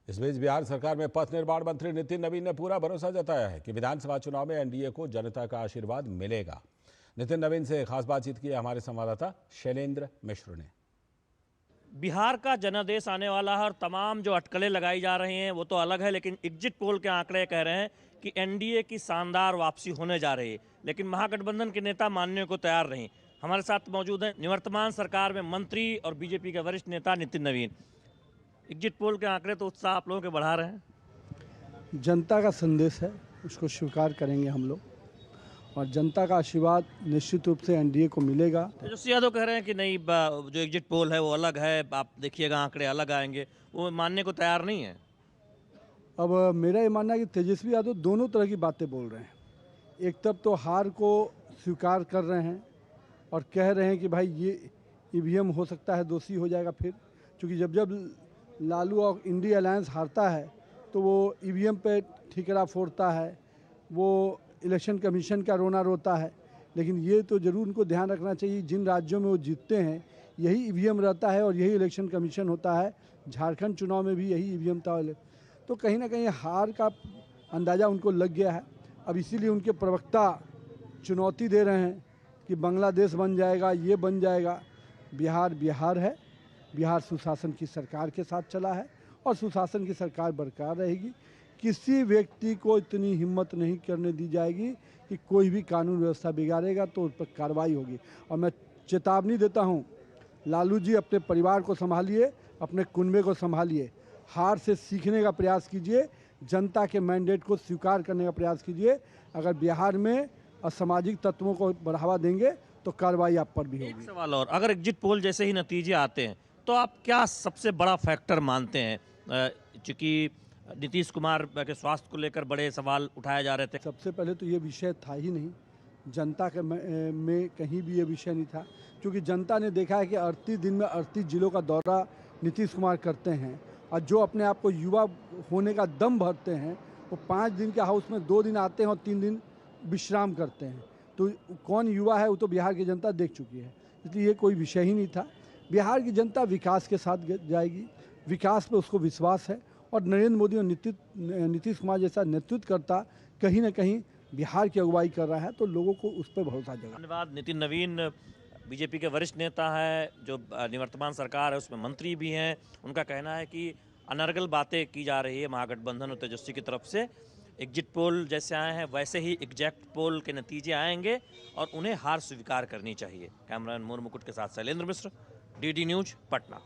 इस बीच बिहार सरकार में पथ निर्माण मंत्री नितिन नवीन ने पूरा भरोसा जताया है कि विधानसभा चुनाव में एनडीए को जनता का आशीर्वाद मिलेगा। नितिन नवीन से खास बातचीत की हमारे संवाददाता शैलेंद्र मिश्र ने। बिहार का जनादेश आने वाला है और तमाम जो अटकलें लगाई जा रही हैं वो तो अलग है, लेकिन एग्जिट पोल के आंकड़े कह रहे हैं कि एनडीए की शानदार वापसी होने जा रही है। लेकिन महागठबंधन के नेता मानने को तैयार नहीं। हमारे साथ मौजूद हैं निवर्तमान सरकार में मंत्री और बीजेपी के वरिष्ठ नेता नितिन नवीन। एग्जिट पोल के आंकड़े तो उत्साह आप लोगों के बढ़ा रहे हैं। जनता का संदेश है, उसको स्वीकार करेंगे हम लोग और जनता का आशीर्वाद निश्चित रूप से एनडीए को मिलेगा। तेजस्वी यादव कह रहे हैं कि नहीं, जो एग्जिट पोल है वो अलग है, आप देखिएगा आंकड़े अलग आएंगे, वो मानने को तैयार नहीं है। अब मेरा ये मानना है कि तेजस्वी यादव दोनों तरह की बातें बोल रहे हैं। एक तरफ तो हार को स्वीकार कर रहे हैं और कह रहे हैं कि भाई ये ईवीएम हो सकता है दोषी हो जाएगा फिर, क्योंकि जब जब लालू और इंडी अलायंस हारता है तो वो ईवीएम पे ठिकरा फोड़ता है, वो इलेक्शन कमीशन का रोना रोता है। लेकिन ये तो ज़रूर उनको ध्यान रखना चाहिए, जिन राज्यों में वो जीतते हैं यही ईवीएम रहता है और यही इलेक्शन कमीशन होता है। झारखंड चुनाव में भी यही ईवीएम था। तो कहीं ना कहीं हार का अंदाज़ा उनको लग गया है। अब इसीलिए उनके प्रवक्ता चुनौती दे रहे हैं कि बांग्लादेश बन जाएगा, ये बन जाएगा। बिहार बिहार है, बिहार सुशासन की सरकार के साथ चला है और सुशासन की सरकार बरकरार रहेगी। किसी व्यक्ति को इतनी हिम्मत नहीं करने दी जाएगी कि कोई भी कानून व्यवस्था बिगाड़ेगा तो उस पर कार्रवाई होगी। और मैं चेतावनी देता हूं, लालू जी अपने परिवार को संभालिए, अपने कुनबे को संभालिए, हार से सीखने का प्रयास कीजिए, जनता के मैंडेट को स्वीकार करने का प्रयास कीजिए। अगर बिहार में असामाजिक तत्वों को बढ़ावा देंगे तो कार्रवाई आप पर भी होगी। एक सवाल और, अगर एग्जिट पोल जैसे ही नतीजे आते हैं तो आप क्या सबसे बड़ा फैक्टर मानते हैं? चूँकि नीतीश कुमार के स्वास्थ्य को लेकर बड़े सवाल उठाए जा रहे थे। सबसे पहले तो ये विषय था ही नहीं, जनता के में कहीं भी ये विषय नहीं था, क्योंकि जनता ने देखा है कि 38 दिन में 38 जिलों का दौरा नीतीश कुमार करते हैं और जो अपने आप को युवा होने का दम भरते हैं वो 5 दिन के हाउस में 2 दिन आते हैं और 3 दिन विश्राम करते हैं। तो कौन युवा है वो तो बिहार की जनता देख चुकी है, इसलिए ये कोई विषय ही नहीं था। बिहार की जनता विकास के साथ जाएगी, विकास पे उसको विश्वास है और नरेंद्र मोदी और नीतीश कुमार जैसा नेतृत्व करता कहीं ना कहीं बिहार की अगुवाई कर रहा है, तो लोगों को उस पर भरोसा जगा। धन्यवाद। नितिन नवीन बीजेपी के वरिष्ठ नेता है, जो निवर्तमान सरकार है उसमें मंत्री भी हैं। उनका कहना है कि अनर्गल बातें की जा रही है महागठबंधन और तेजस्वी की तरफ से। एग्जिट पोल जैसे आए हैं वैसे ही एग्जैक्ट पोल के नतीजे आएंगे और उन्हें हार स्वीकार करनी चाहिए। कैमरामैन मोर मुकुट के साथ शैलेंद्र मिश्र, डीडी न्यूज, पटना।